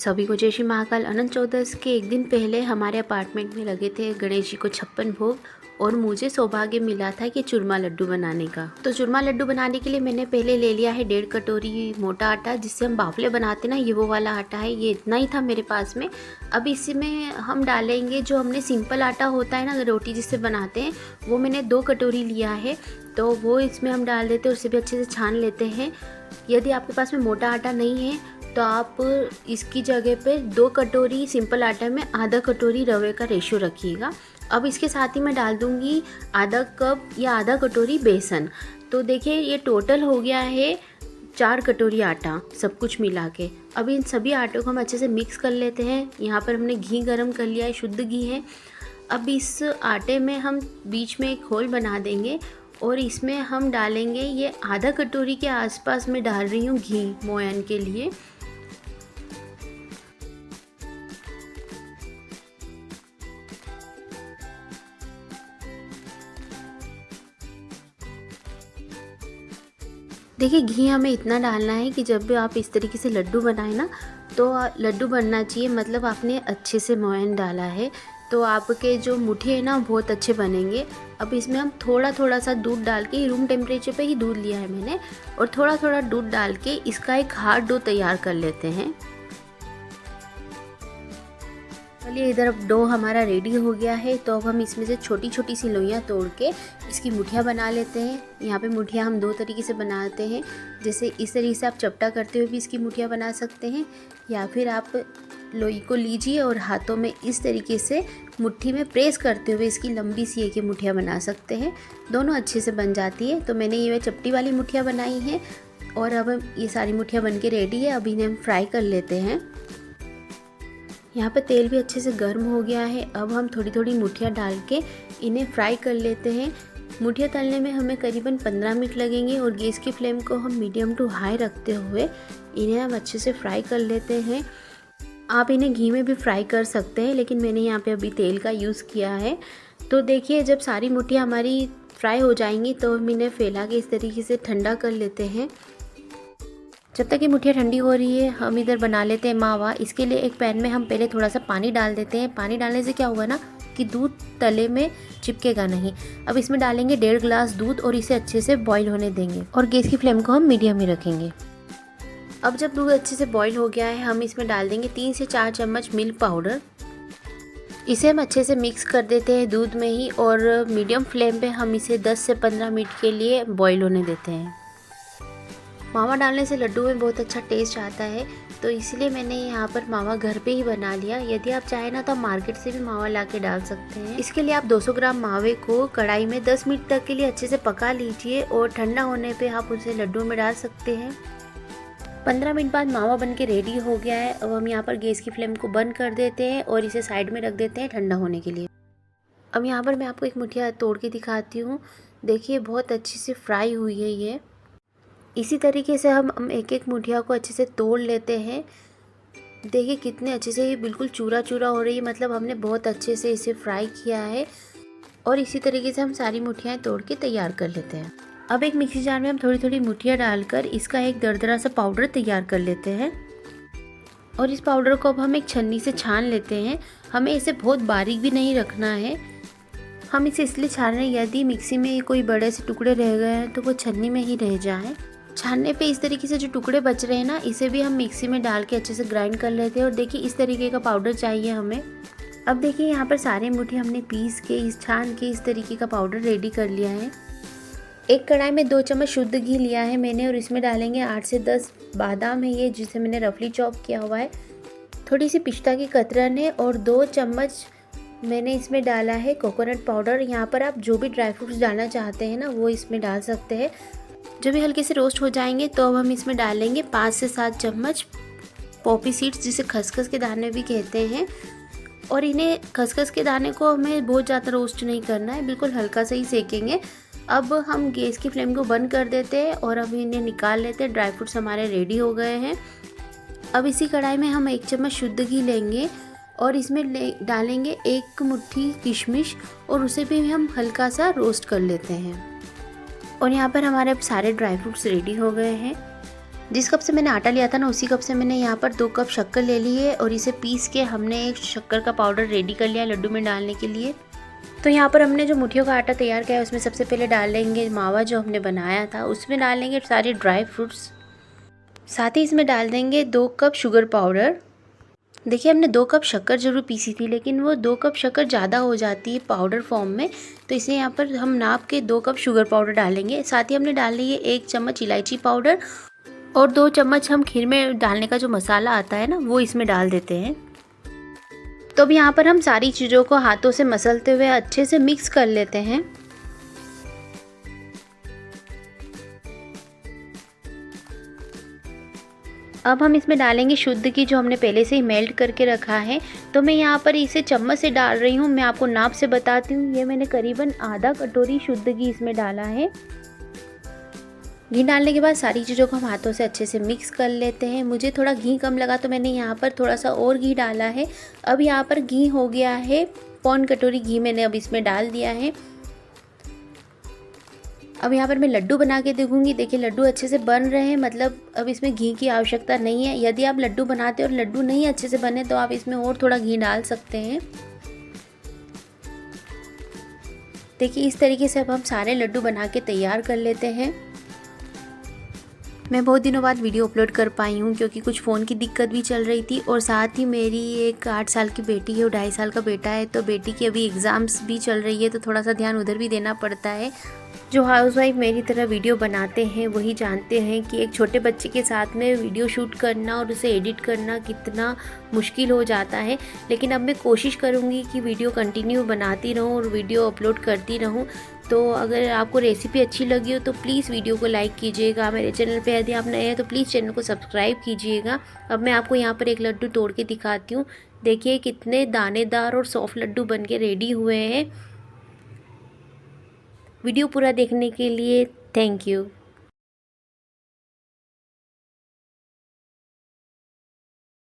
सभी को जय श्री महाकाल। अनंत चतुर्दशी के एक दिन पहले हमारे अपार्टमेंट में लगे थे गणेश जी को 56 भोग और मुझे सौभाग्य मिला था कि चूरमा लड्डू बनाने का। तो चूरमा लड्डू बनाने के लिए मैंने पहले ले लिया है 1.5 कटोरी मोटा आटा, जिससे हम बाफले बनाते ना, ये वो वाला आटा है। ये इतना ही था मेरे पास में। अब इसमें हम डालेंगे जो हमने सिंपल आटा होता है ना, रोटी जिससे बनाते हैं, वो मैंने 2 कटोरी लिया है। तो वो इसमें हम डाल देते हैं और उसे भी अच्छे से छान लेते हैं। यदि आपके पास में मोटा आटा नहीं है तो आप इसकी जगह पे 2 कटोरी सिंपल आटा में आधा कटोरी रवे का रेशो रखिएगा। अब इसके साथ ही मैं डाल दूँगी आधा कप या आधा कटोरी बेसन। तो देखिए ये टोटल हो गया है 4 कटोरी आटा सब कुछ मिला के। अब इन सभी आटों को हम अच्छे से मिक्स कर लेते हैं। यहाँ पर हमने घी गरम कर लिया है, शुद्ध घी है। अब इस आटे में हम बीच में एक होल बना देंगे और इसमें हम डालेंगे, ये आधा कटोरी के आसपास मैं डाल रही हूँ घी मोयन के लिए। देखिए घी हमें इतना डालना है कि जब भी आप इस तरीके से लड्डू बनाए ना, तो लड्डू बनना चाहिए, मतलब आपने अच्छे से मोयन डाला है तो आपके जो मुठे हैं ना बहुत अच्छे बनेंगे। अब इसमें हम थोड़ा थोड़ा सा दूध डाल के, रूम टेम्परेचर पे ही दूध लिया है मैंने, और थोड़ा थोड़ा दूध डाल के इसका एक हार्ड डो तैयार कर लेते हैं। चलिए इधर अब डो हमारा रेडी हो गया है। तो अब हम इसमें से छोटी छोटी सी लोइयाँ तोड़ के इसकी मुठियाँ बना लेते हैं। यहाँ पे मुठियाँ हम 2 तरीके से बनाते हैं। जैसे इस तरीके से आप चपटा करते हुए भी इसकी मुठियाँ बना सकते हैं, या फिर आप लोई को लीजिए और हाथों में इस तरीके से मुट्ठी में प्रेस करते हुए इसकी लंबी सी एक मुठियाँ बना सकते हैं। दोनों अच्छे से बन जाती है। तो मैंने ये चपटी वाली मुठियाँ बनाई हैं और अब ये सारी मुठियाँ बन के रेडी है। अब इन्हें हम फ्राई कर लेते हैं। यहाँ पे तेल भी अच्छे से गर्म हो गया है। अब हम थोड़ी थोड़ी मुठियाँ डाल के इन्हें फ्राई कर लेते हैं। मुठियाँ तलने में हमें करीबन 15 मिनट लगेंगे और गैस की फ्लेम को हम मीडियम टू हाई रखते हुए इन्हें हम अच्छे से फ्राई कर लेते हैं। आप इन्हें घी में भी फ्राई कर सकते हैं, लेकिन मैंने यहाँ पे अभी तेल का यूज़ किया है। तो देखिए जब सारी मुठियाँ हमारी फ्राई हो जाएंगी तो हम इन्हें फैला के इस तरीके से ठंडा कर लेते हैं। जब तक ये मुठियाँ ठंडी हो रही है हम इधर बना लेते हैं मावा। इसके लिए एक पैन में हम पहले थोड़ा सा पानी डाल देते हैं। पानी डालने से क्या होगा ना कि दूध तले में चिपकेगा नहीं। अब इसमें डालेंगे 1.5 गिलास दूध और इसे अच्छे से बॉईल होने देंगे और गैस की फ्लेम को हम मीडियम ही रखेंगे। अब जब दूध अच्छे से बॉईल हो गया है हम इसमें डाल देंगे 3 से 4 चम्मच मिल्क पाउडर। इसे हम अच्छे से मिक्स कर देते हैं दूध में ही और मीडियम फ्लेम पे हम इसे 10 से 15 मिनट के लिए बॉईल होने देते हैं। मावा डालने से लड्डू में बहुत अच्छा टेस्ट आता है, तो इसलिए मैंने यहाँ पर मावा घर पे ही बना लिया। यदि आप चाहें ना तो आप मार्केट से भी मावा ला के डाल सकते हैं। इसके लिए आप 200 ग्राम मावे को कढ़ाई में 10 मिनट तक के लिए अच्छे से पका लीजिए और ठंडा होने पे आप उसे लड्डू में डाल सकते हैं। 15 मिनट बाद मावा बन के रेडी हो गया है। अब हम यहाँ पर गैस की फ्लेम को बंद कर देते हैं और इसे साइड में रख देते हैं ठंडा होने के लिए। अब यहाँ पर मैं आपको एक मुठिया तोड़ के दिखाती हूँ। देखिए बहुत अच्छी से फ्राई हुई है ये। इसी तरीके से हम एक एक मुठिया को अच्छे से तोड़ लेते हैं। देखिए कितने अच्छे से ये बिल्कुल चूरा चूरा हो रही है, मतलब हमने बहुत अच्छे से इसे फ्राई किया है। और इसी तरीके से हम सारी मुठियाँ तोड़ के तैयार कर लेते हैं। अब एक मिक्सी जार में हम थोड़ी थोड़ी मुठियाँ डालकर इसका एक दरदरा सा पाउडर तैयार कर लेते हैं। और इस पाउडर को अब हम एक छन्नी से छान लेते हैं। हमें इसे बहुत बारीक भी नहीं रखना है। हम इसे इसलिए छान रहे हैं यदि मिक्सी में कोई बड़े से टुकड़े रह गए हैं तो वो छन्नी में ही रह जाए। छानने पे इस तरीके से जो टुकड़े बच रहे हैं ना, इसे भी हम मिक्सी में डाल के अच्छे से ग्राइंड कर लेते हैं। और देखिए इस तरीके का पाउडर चाहिए हमें। अब देखिए यहाँ पर सारे मुठियाँ हमने पीस के इस छान के इस तरीके का पाउडर रेडी कर लिया है। एक कढ़ाई में 2 चम्मच शुद्ध घी लिया है मैंने और इसमें डालेंगे 8 से 10 बादाम है ये, जिसे मैंने रफली चॉप किया हुआ है। थोड़ी सी पिस्ता की कतरन है और 2 चम्मच मैंने इसमें डाला है कोकोनट पाउडर। यहाँ पर आप जो भी ड्राई फ्रूट्स डालना चाहते हैं ना वो इसमें डाल सकते हैं। जब ये हल्के से रोस्ट हो जाएंगे तो अब हम इसमें डालेंगे 5 से 7 चम्मच पॉपी सीड्स, जिसे खसखस के दाने भी कहते हैं। और इन्हें खसखस के दाने को हमें बहुत ज़्यादा रोस्ट नहीं करना है, बिल्कुल हल्का सा ही सेकेंगे। अब हम गैस की फ्लेम को बंद कर देते हैं और अब इन्हें निकाल लेते हैं। ड्राई फ्रूट्स हमारे रेडी हो गए हैं। अब इसी कढ़ाई में हम 1 चम्मच शुद्ध घी लेंगे और इसमें डालेंगे 1 मुट्ठी किशमिश और उसे भी हम हल्का सा रोस्ट कर लेते हैं। और यहाँ पर हमारे अब सारे ड्राई फ्रूट्स रेडी हो गए हैं। जिस कप से मैंने आटा लिया था ना, उसी कप से मैंने यहाँ पर 2 कप शक्कर ले ली है और इसे पीस के हमने एक शक्कर का पाउडर रेडी कर लिया है लड्डू में डालने के लिए। तो यहाँ पर हमने जो मुठियों का आटा तैयार किया है उसमें सबसे पहले डाल लेंगे मावा जो हमने बनाया था, उसमें डाल लेंगे सारे ड्राई फ्रूट्स, साथ ही इसमें डाल देंगे 2 कप शुगर पाउडर। देखिए हमने 2 कप शक्कर ज़रूर पीसी थी, लेकिन वो 2 कप शक्कर ज़्यादा हो जाती है पाउडर फॉर्म में, तो इसलिए यहाँ पर हम नाप के 2 कप शुगर पाउडर डालेंगे। साथ ही हमने डाल ली है 1 चम्मच इलायची पाउडर और 2 चम्मच हम खीर में डालने का जो मसाला आता है ना, वो इसमें डाल देते हैं। तो अब यहाँ पर हम सारी चीज़ों को हाथों से मसलते हुए अच्छे से मिक्स कर लेते हैं। अब हम इसमें डालेंगे शुद्ध घी जो हमने पहले से ही मेल्ट करके रखा है। तो मैं यहाँ पर इसे चम्मच से डाल रही हूँ, मैं आपको नाप से बताती हूँ। ये मैंने करीबन आधा कटोरी शुद्ध घी इसमें डाला है। घी डालने के बाद सारी चीज़ों को हम हाथों से अच्छे से मिक्स कर लेते हैं। मुझे थोड़ा घी कम लगा तो मैंने यहाँ पर थोड़ा सा और घी डाला है। अब यहाँ पर घी हो गया है, 1 कटोरी घी मैंने अब इसमें डाल दिया है। अब यहाँ पर मैं लड्डू बना के देखूँगी। देखिए लड्डू अच्छे से बन रहे हैं, मतलब अब इसमें घी की आवश्यकता नहीं है। यदि आप लड्डू बनाते और लड्डू नहीं अच्छे से बने तो आप इसमें और थोड़ा घी डाल सकते हैं। देखिए इस तरीके से अब हम सारे लड्डू बना के तैयार कर लेते हैं। मैं बहुत दिनों बाद वीडियो अपलोड कर पाई हूँ क्योंकि कुछ फ़ोन की दिक्कत भी चल रही थी, और साथ ही मेरी एक 8 साल की बेटी है और 2.5 साल का बेटा है, तो बेटी की अभी एग्ज़ाम्स भी चल रही है, तो थोड़ा सा ध्यान उधर भी देना पड़ता है। जो हाउसवाइफ मेरी तरह वीडियो बनाते हैं वही जानते हैं कि एक छोटे बच्चे के साथ में वीडियो शूट करना और उसे एडिट करना कितना मुश्किल हो जाता है। लेकिन अब मैं कोशिश करूँगी कि वीडियो कंटिन्यू बनाती रहूँ और वीडियो अपलोड करती रहूँ। तो अगर आपको रेसिपी अच्छी लगी हो तो प्लीज़ वीडियो को लाइक कीजिएगा। मेरे चैनल पे यदि आप नए हैं तो प्लीज़ चैनल को सब्सक्राइब कीजिएगा। अब मैं आपको यहाँ पर एक लड्डू तोड़ के दिखाती हूँ। देखिए कितने दानेदार और सॉफ्ट लड्डू बन के रेडी हुए हैं। वीडियो पूरा देखने के लिए थैंक यू।